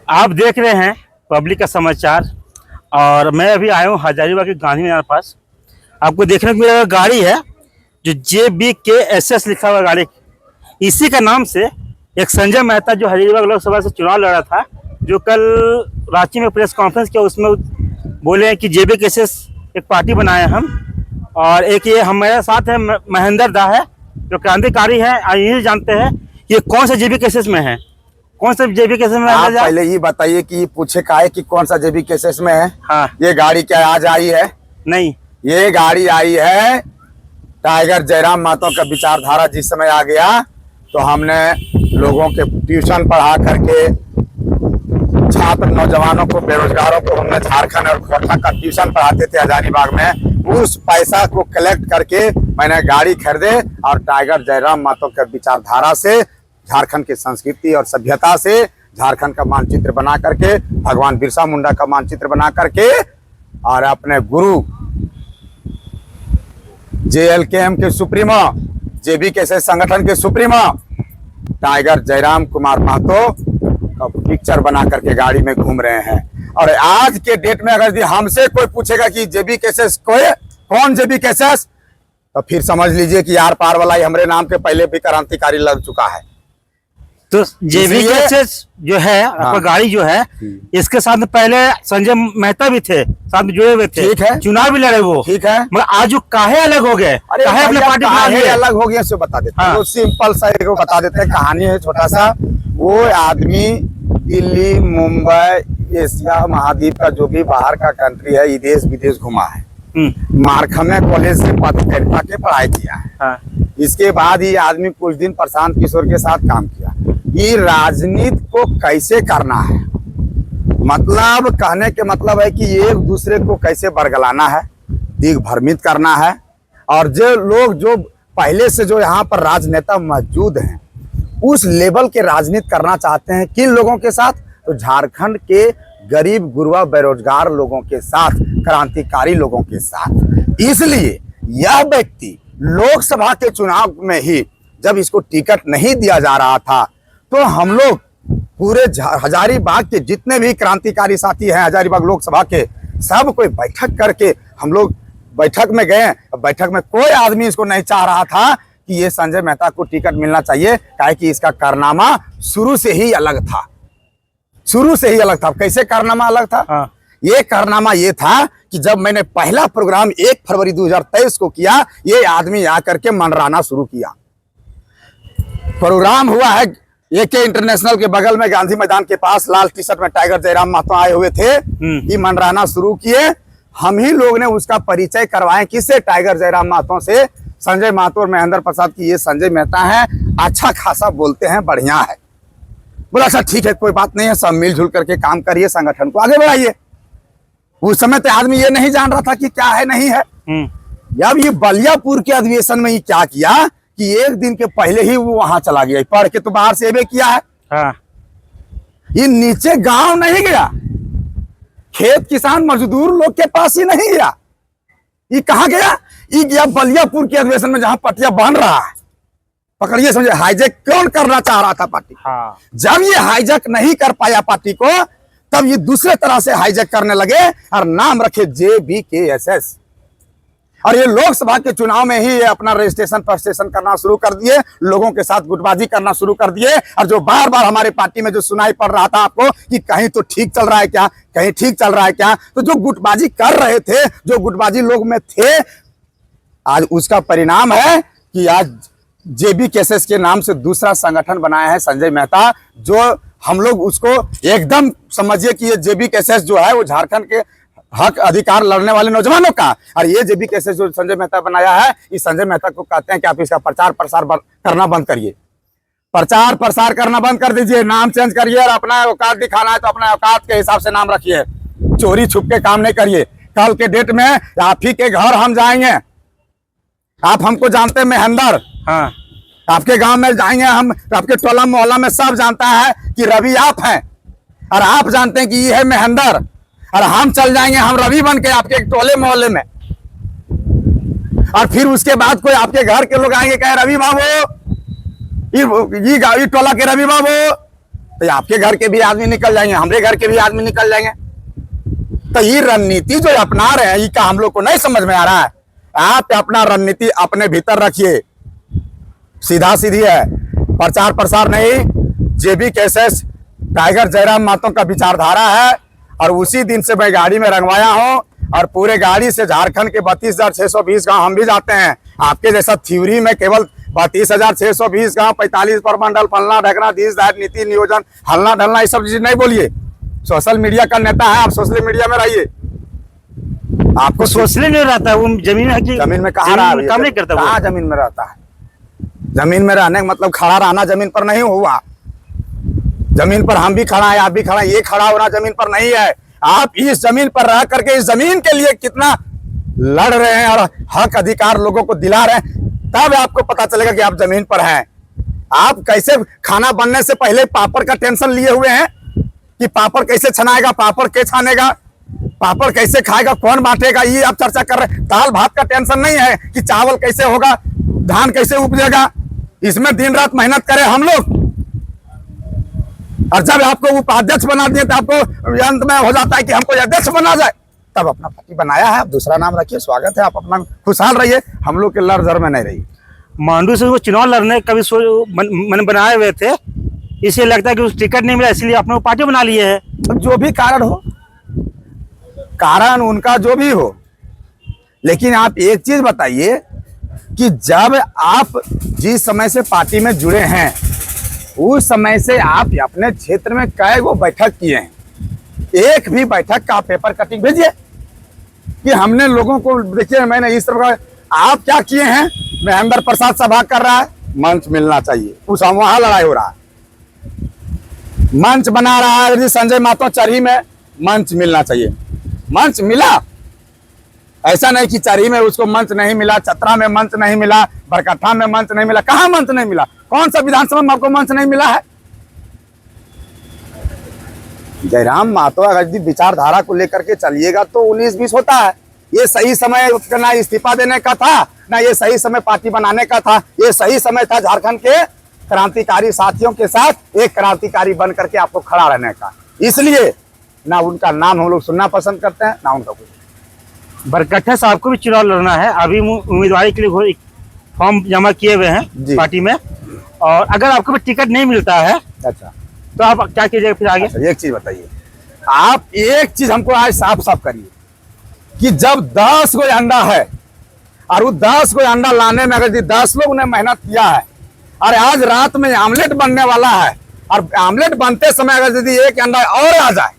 आप देख रहे हैं पब्लिक का समाचार। और मैं अभी आया हूँ हजारीबाग के गांधी मैदान पास। आपको देखने को मिलेगा गाड़ी है जो JBKSS लिखा हुआ गाड़ी। इसी का नाम से एक संजय मेहता जो हजारीबाग लोकसभा से चुनाव लड़ा था, जो कल रांची में प्रेस कॉन्फ्रेंस किया, उसमें बोले हैं कि JBKSS एक पार्टी बनाए हम। और एक ये हमारे साथ है महेंद्र दा है जो क्रांतिकारी है। यही जानते हैं ये कौन सा JBKSS में है, कौन सा JBKSS में आप पहले ये बताइए कि पूछे का है कि कौन सा JBKSS में है। हाँ, ये गाड़ी क्या आज आई है? नहीं, ये गाड़ी आई है टाइगर जयराम महतो का विचारधारा जिस समय आ गया तो हमने लोगों के ट्यूशन पढ़ा करके छात्र नौजवानों को, बेरोजगारों को हमने झारखंड और खोरठा का ट्यूशन पढ़ाते थे हजारीबाग में। उस पैसा को कलेक्ट करके मैंने गाड़ी खरीदे और टाइगर जयराम महतो के विचारधारा से, झारखंड की संस्कृति और सभ्यता से झारखंड का मानचित्र बना करके, भगवान बिरसा मुंडा का मानचित्र बना करके और अपने गुरु JLKM के सुप्रीमो, JBKSS संगठन के सुप्रीमो टाइगर जयराम कुमार महतो का पिक्चर बना करके गाड़ी में घूम रहे हैं। और आज के डेट में अगर हमसे कोई पूछेगा कि JBKSS कौन JBKSS, तो फिर समझ लीजिए कि यार पार वाला ही हमारे नाम के पहले भी क्रांतिकारी लड़ चुका है। तो JBKSS जो है आपका गाड़ी जो है, इसके साथ पहले संजय मेहता भी थे, साथ में जुड़े हुए थे। ठीक है, चुनाव भी लड़े वो। ठीक है, मगर आज जो काहे अलग हो गए, काहे अपने पार्टी अलग हो गया सो बता देते हैं। तो सिंपल सा एक बता देते हैं, कहानी है छोटा सा। वो आदमी दिल्ली, मुंबई, एशिया महाद्वीप का जो भी बाहर का कंट्री है, ये देश विदेश घुमा है। मारखमे कॉलेज से पत्रकारिता के पढ़ाई किया है। इसके बाद ये आदमी कुछ दिन प्रशांत किशोर के साथ काम किया। ये राजनीति को कैसे करना है, मतलब कहने के मतलब है कि एक दूसरे को कैसे बरगलाना है, दिग्भ्रमित करना है। और जो लोग जो पहले से जो यहाँ पर राजनेता मौजूद हैं, उस लेवल के राजनीति करना चाहते हैं। किन लोगों के साथ? तो झारखंड के गरीब गुरबा बेरोजगार लोगों के साथ, क्रांतिकारी लोगों के साथ। इसलिए यह व्यक्ति लोकसभा के चुनाव में ही जब इसको टिकट नहीं दिया जा रहा था, तो हम लोग पूरे हजारीबाग के जितने भी क्रांतिकारी साथी हैं हजारीबाग लोकसभा के, सब कोई बैठक करके हम लोग बैठक में गए। बैठक में कोई आदमी इसको नहीं चाह रहा था कि ये संजय मेहता को टिकट मिलना चाहिए, काहे कि इसका कारनामा शुरू से ही अलग था। शुरू से ही अलग था। कैसे कारनामा अलग था? ये कारनामा ये था कि जब मैंने पहला प्रोग्राम 1 फरवरी 2023 को किया, ये आदमी आकर के मंडराना शुरू किया। प्रोग्राम हुआ है AK इंटरनेशनल के बगल में गांधी मैदान के पास, लाल टी शर्ट में टाइगर जयराम महतो आए हुए थे। ये मंडराना शुरू किए। हम ही लोग ने उसका परिचय करवाए। किससे? टाइगर जयराम महतो से। संजय महतो और महेंद्र प्रसाद की ये संजय मेहता है, अच्छा खासा बोलते हैं, बढ़िया है। बोला अच्छा ठीक है, कोई बात नहीं है, सब मिलजुल करके काम करिए, संगठन को आगे बढ़ाइए। उस समय तो आदमी ये नहीं जान रहा था कि क्या है नहीं है। जब ये बलियापुर के अधिवेशन में ये क्या किया कि एक दिन के पहले ही वो वहां चला गया। पढ़ के तो बाहर से भी किया है। ये नीचे गांव नहीं गया, खेत किसान मजदूर लोग के पास ही नहीं गया। ये कहाँ गया? ये गया बलियापुर के अधिवेशन में, जहां पटिया बन रहा है। पकड़िए, समझे हाईजैक कौन करना चाह रहा था पार्टी। जब ये हाईजैक नहीं कर पाया पार्टी को, तब ये दूसरे तरह से हाईजैक करने लगे और नाम रखे JBKSS। और ये लोकसभा के चुनाव में ही ये अपना रजिस्ट्रेशन परस्ट्रेशन करना शुरू कर दिए, लोगों के साथ गुटबाजी करना शुरू कर दिए। और जो बार बार हमारे पार्टी में जो सुनाई पड़ रहा था आपको कि कहीं तो ठीक चल रहा है क्या, कहीं ठीक चल रहा है क्या, तो जो गुटबाजी कर रहे थे, जो गुटबाजी लोग में थे, आज उसका परिणाम है कि आज JBKSS के नाम से दूसरा संगठन बनाया है संजय मेहता। जो हम लोग उसको एकदम समझिए कि ये JBKSS जो है वो झारखंड के हक अधिकार लड़ने वाले नौजवानों का। और ये JBKSS जो संजय मेहता बनाया है, इस संजय मेहता को कहते हैं कि आप इसका प्रचार प्रसार करना बंद करिए, प्रचार प्रसार करना बंद कर दीजिए, नाम चेंज करिए। और अपना औकात दिखाना है तो अपने औकात के हिसाब से नाम रखिए, चोरी छुप के काम नहीं करिए। कल के डेट में आप ही के घर हम जाएंगे, आप हमको जानते हैं महेंद्र, आपके गांव में जाएंगे हम, आपके टोला मोहल्ला में सब जानता है कि रवि आप हैं, और आप जानते हैं कि ये है महेंद्र। और हम चल जाएंगे, हम रवि बन के आपके टोले मोहल्ले में, और फिर उसके बाद कोई आपके घर के लोग आएंगे, कहे रवि बाबू, ये टोला के रवि बाबू, तो आपके घर के भी आदमी निकल जाएंगे, हमारे घर के भी आदमी निकल जाएंगे। तो ये रणनीति जो अपना रहे हैं, ये का हम लोग को नहीं समझ में आ रहा है। आप अपना रणनीति अपने भीतर रखिए, सीधा सीधी है, प्रचार प्रसार नहीं। जेबी केसेस टाइगर जयराम महतो का विचारधारा है, और उसी दिन से मैं गाड़ी में रंगवाया हूं, और पूरे गाड़ी से झारखंड के 32,620 गांव हम भी जाते हैं। आपके जैसा थ्योरी में केवल 32,620 गांव, 45 प्रमंडल, फलना ढकना, दिस दैट, नीति नियोजन, हलना ढलना, ये सब चीज नहीं बोलिए। सोशल मीडिया का नेता है, आप सोशल मीडिया में रहिए। आपको सोचने नहीं रहता है, वो जमीन है कि जमीन में कहाँ रहा, काम नहीं करता, कहाँ जमीन में रहता है। जमीन में रहने का मतलब खड़ा रहना जमीन पर नहीं हुआ। जमीन पर हम भी खड़ा है, आप भी खड़ा है, ये खड़ा होना जमीन पर नहीं है। आप इस जमीन पर रह करके इस जमीन के लिए कितना लड़ रहे हैं और हक अधिकार लोगों को दिला रहे हैं, तब आपको पता चलेगा कि आप जमीन पर हैं। आप कैसे खाना बनने से पहले पापड़ का टेंशन लिए हुए हैं कि पापड़ कैसे छनाएगा, पापड़ के छानेगा, पापड़ कैसे खाएगा, कौन बांटेगा, ये आप चर्चा कर रहे हैं। दाल भात का टेंशन नहीं है कि चावल कैसे होगा, धान कैसे उपजेगा, इसमें दिन रात मेहनत करें हम लोग। और जब आपको उपाध्यक्ष बना दिए तो आपको अंत में हो जाता है कि हमको अध्यक्ष बना जाए। तब अपना पार्टी बनाया है, आप दूसरा नाम रखिए, स्वागत है, आप अपना खुशहाल रहिए, हम लोग के लड़ झड़ में नहीं रहिए। मांडू से वो चुनाव लड़ने का भी मन बनाए हुए थे, इसलिए लगता है कि उस टिकट नहीं मिला, इसलिए आपने वो पार्टी बना लिए है। जो भी कारण हो, कारण उनका जो भी हो, लेकिन आप एक चीज बताइए कि जब आप जिस समय से पार्टी में जुड़े हैं, उस समय से आप अपने क्षेत्र में कई गो बैठक किए हैं, एक भी बैठक का पेपर कटिंग भेजिए कि हमने लोगों को, देखिए मैंने इस तरह का, आप क्या किए हैं, महेंद्र प्रसाद सभा कर रहा है, मंच मिलना चाहिए, उस वहां लड़ाई हो रहा है, मंच बना रहा है संजय महतो चरही में, मंच मिलना चाहिए, मंच मिला। ऐसा नहीं कि चरही में उसको मंच नहीं मिला, चतरा में मंच नहीं मिला, बरकट्ठा में मंच नहीं मिला, कहां मंच नहीं मिला, कौन सा विधानसभा में आपको मंच नहीं मिला है। जयराम महतो अगर यदि विचारधारा को लेकर के चलिएगा तो 19-20 होता है। ये सही समय ना इस्तीफा देने का था, ना ये सही समय पार्टी बनाने का था, ये सही समय था झारखंड के क्रांतिकारी साथियों के साथ एक क्रांतिकारी बन करके आपको खड़ा रहने का। इसलिए ना उनका नाम हम लोग सुनना पसंद करते हैं, ना उनका कुछ। बरकट्ठा साहब को भी चुनाव लड़ना है, अभी उम्मीदवारी के लिए फॉर्म जमा किए हुए हैं पार्टी में, और अगर आपको भी टिकट नहीं मिलता है, अच्छा, तो आप क्या कीजिएगा फिर आगे? अच्छा, एक चीज बताइए, आप एक चीज हमको आज साफ साफ करिए कि जब 10 गो अंडा है, और वो 10 गो अंडा लाने में अगर 10 लोग ने मेहनत किया है, और आज रात में आमलेट बनने वाला है, और आमलेट बनते समय अगर यदि एक अंडा और आ जाए,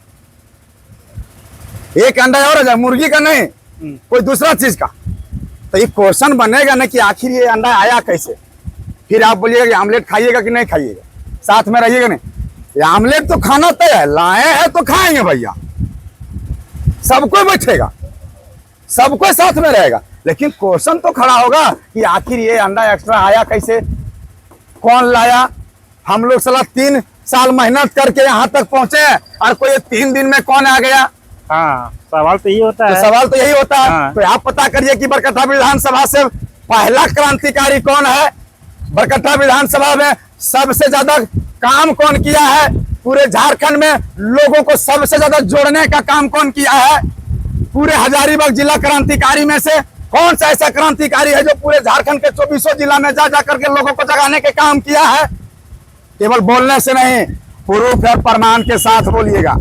एक अंडा और आ जाए, मुर्गी का नहीं, कोई दूसरा चीज का, तो ये क्वेश्चन बनेगा ना कि आखिर ये अंडा आया कैसे। फिर आप बोलिएगा कि आमलेट खाइएगा कि नहीं खाइएगा, साथ में रहिएगा नहीं। ये आमलेट तो खाना तय है, लाए हैं तो खाएंगे भैया, सबको बैठेगा, सबको साथ में रहेगा, लेकिन क्वेश्चन तो खड़ा होगा कि आखिर ये अंडा एक्स्ट्रा आया कैसे, कौन लाया। हम लोग साला 3 साल मेहनत करके यहाँ तक पहुंचे हैं, और कोई 3 दिन में कौन आ गया। हाँ, सवाल तो यही होता है। सवाल तो यही होता है। हाँ। तो आप पता करिए कि बरकट्ठा विधानसभा से पहला क्रांतिकारी कौन है, बरकट्ठा विधानसभा में सबसे ज्यादा काम कौन किया है, पूरे झारखंड में लोगों को सबसे ज्यादा जोड़ने का काम कौन किया है, पूरे हजारीबाग जिला क्रांतिकारी में से कौन सा ऐसा क्रांतिकारी है जो पूरे झारखंड के 24 जिला में जा करके लोगों को जगाने के काम किया है। केवल बोलने से नहीं, प्रूफ और प्रमाण के साथ बोलिएगा।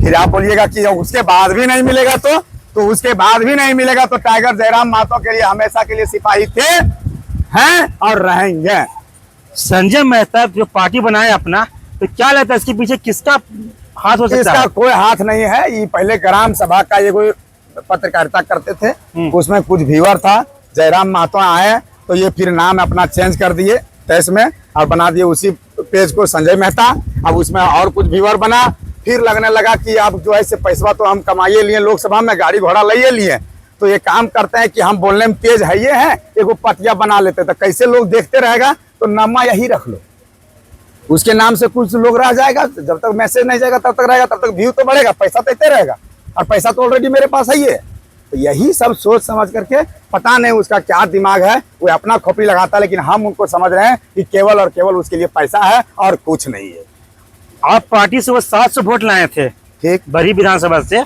फिर आप बोलिएगा कि उसके बाद भी नहीं मिलेगा, तो उसके बाद भी नहीं मिलेगा, तो टाइगर जयराम महतो के लिए हमेशा के लिए सिपाही थे, हैं और रहेंगे। संजय मेहता जो पार्टी बनाए अपना, तो क्या लगता है इसके पीछे किसका हाथ हो सकता इसका है? कोई हाथ नहीं है। ये पहले ग्राम सभा का ये कोई पत्रकारिता करते थे, उसमें कुछ व्यूअर था, जयराम महतो आए तो ये फिर नाम अपना चेंज कर दिए तेज में, और बना दिए उसी पेज को संजय मेहता। अब उसमें और कुछ व्यूअर बना, फिर लगने लगा कि अब जो है से पैसा तो हम कमाइए लिए, लोकसभा में गाड़ी घोड़ा ले लिए, तो ये काम करते हैं कि हम बोलने में तेज है ये है, एगो पटिया बना लेते, तो कैसे लोग देखते रहेगा, तो नमा यही रख लो, उसके नाम से कुछ लोग रह जाएगा, जब तक मैसेज नहीं जाएगा तब तक रहेगा, तब तक व्यू तो बढ़ेगा, पैसा तो इतने रहेगा, और पैसा तो ऑलरेडी मेरे पास है। तो यही सब सोच समझ करके, पता नहीं उसका क्या दिमाग है, वो अपना खोपड़ी लगाता है, लेकिन हम उनको समझ रहे हैं कि केवल और केवल उसके लिए पैसा है और कुछ नहीं है। आप पार्टी से वो 700 वोट लाए थे ठीक। बड़ी विधानसभा से,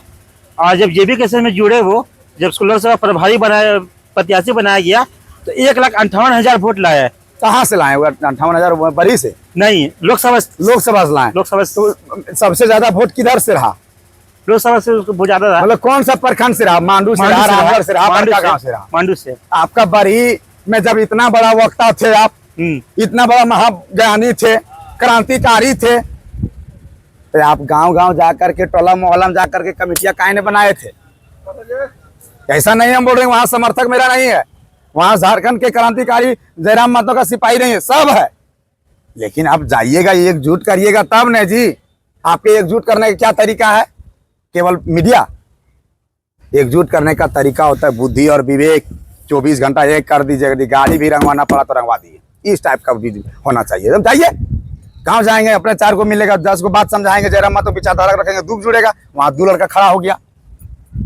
और जब जेबी के में जुड़े वो, जब उसको लोकसभा प्रभारी बनाया, प्रत्याशी बनाया गया, तो 1,58,000 वोट लाया। कहाँ से लाए हुए 58,000 बरी से? नहीं, लोकसभा लोकसभा से लाए। लोकसभा से, तो सबसे ज्यादा वोट किधर से रहा? लोकसभा से उसको बहुत ज्यादा रहा। मतलब कौन सा प्रखंड से रहा? मांडू से रहा, रामगढ़ से रहा, बड़का गांव से रहा? मांडू से। आपका बरही में जब इतना बड़ा वक्ता थे आप, इतना बड़ा महाज्ञानी थे, क्रांतिकारी थे, तो आप गांव गांव जाकर के, टोला मोहल्ला में जाकर के कमेटियां काहे ने बनाए थे? ऐसा नहीं हम बोल रहे वहां समर्थक मेरा नहीं है, वहां झारखंड के क्रांतिकारी जयराम महतो का सिपाही नहीं है, सब है। लेकिन आप जाइएगा, एकजुट करिएगा तब न जी। आपके एकजुट करने का क्या तरीका है? केवल मीडिया। एकजुट करने का तरीका होता है बुद्धि और विवेक। 24 घंटा एक कर दीजिए, गाड़ी भी रंगवाना पड़ा तो रंगवा दीजिए, इस टाइप का होना चाहिए। तब जाइए, गाँव जाएंगे, अपने 4 को मिलेगा, 10 को बात समझाएंगे, जयराम महतो विचारधारा रखेंगे, दुख जुड़ेगा, वहां 2 लड़का खड़ा हो गया।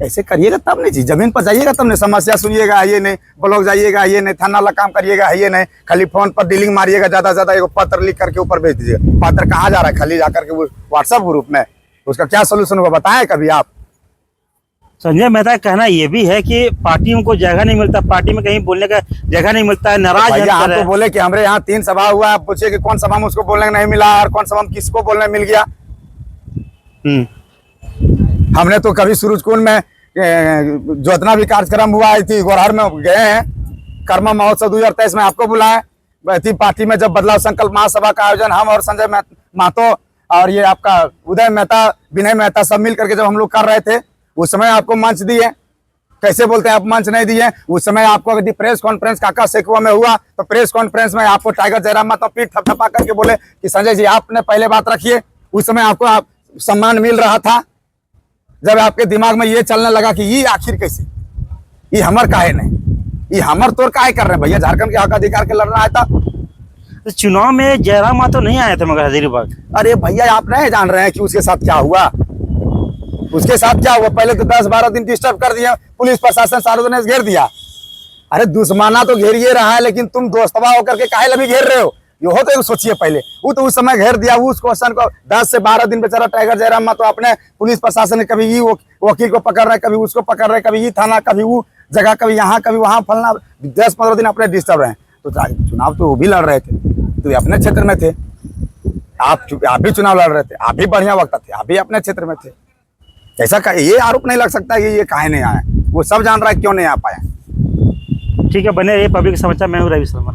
ऐसे करिएगा तब नहीं जी। जमीन पर जाइएगा तब नहीं, समस्या सुनिएगा, ये नहीं ब्लॉक जाइएगा, ये नहीं थाना वाला काम करिएगा, ये नहीं खाली फोन पर डीलिंग मारिएगा, ज्यादा से ज्यादा एक पत्र लिख करके ऊपर भेज दीजिएगा। पत्र कहाँ जा रहा है? खाली जाकर के व्हाट्सएप ग्रुप में। उसका क्या सोल्यूशन होगा बताएं कभी आप? संजय मेहता का कहना ये भी है कि पार्टियों को जगह नहीं मिलता, पार्टी में कहीं बोलने का जगह नहीं मिलता है, नाराज है। आप तो बोले कि हमारे यहाँ 3 सभा हुआ, आप पूछिए कि कौन सभा में उसको बोलने नहीं मिला और कौन सभा में किसको बोलने मिल गया। हमने तो कभी सूरजकुंड में जितना भी कार्यक्रम हुआ थी, गोरहर में गए हैं, कर्मा महोत्सव 2023 में आपको बुलाए थी। पार्टी में जब बदलाव संकल्प महासभा का आयोजन हम और संजय महतो और ये आपका उदय मेहता, विनय मेहता सब मिल करके जब हम लोग कर रहे थे, उस समय आपको मंच दिए। कैसे बोलते हैं आप मंच नहीं दिए? उस समय आपको यदि प्रेस कॉन्फ्रेंस काका सेकुआ में हुआ तो प्रेस कॉन्फ्रेंस में आपको टाइगर जयराम महतो पीठ थपथपा करके बोले कि संजय जी आपने पहले बात रखिए। उस समय आपको सम्मान मिल रहा था। जब आपके दिमाग में ये चलने लगा कि ये आखिर कैसे, ये हमर काहे नहीं, ये हमर तोड़ काहे कर रहे हैं भैया, झारखंड के हक अधिकार के लड़ना आया था। तो चुनाव में जयराम महतो नहीं आए थे मगर हजारीबाग। अरे भैया आप नहीं जान रहे हैं कि उसके साथ क्या हुआ? उसके साथ क्या हुआ? पहले तो 10-12 दिन डिस्टर्ब कर दिया, पुलिस प्रशासन सारों ने घेर दिया। अरे दुश्मना तो घेरिए रहा है, लेकिन तुम दोस्तवा होकर के काहे लभी घेर रहे हो? यो हो तो सोचिए पहले। वो तो उस समय घेर दिया, उस क्वेश्चन को 10 से 12 दिन बेचारा टाइगर जयराम महतो अपने पुलिस प्रशासन ने कभी ये वकील को पकड़ रहे, कभी उसको पकड़ रहे, कभी ये थाना, कभी वो जगह, कभी यहाँ, कभी वहाँ, फलना 10-15 दिन अपने डिस्टर्ब रहे। तो चुनाव तो वो भी लड़ रहे थे, तो अपने क्षेत्र में थे। आप भी चुनाव लड़ रहे थे, आप भी बढ़िया वक्त थे, आप भी अपने क्षेत्र में थे। ऐसा ये आरोप नहीं लग सकता कि ये काहे नहीं आया। वो सब जान रहा है क्यों नहीं आ पाया। ठीक है, बने रहिए पब्लिक समाचार। मैं हूँ रवि शर्मा।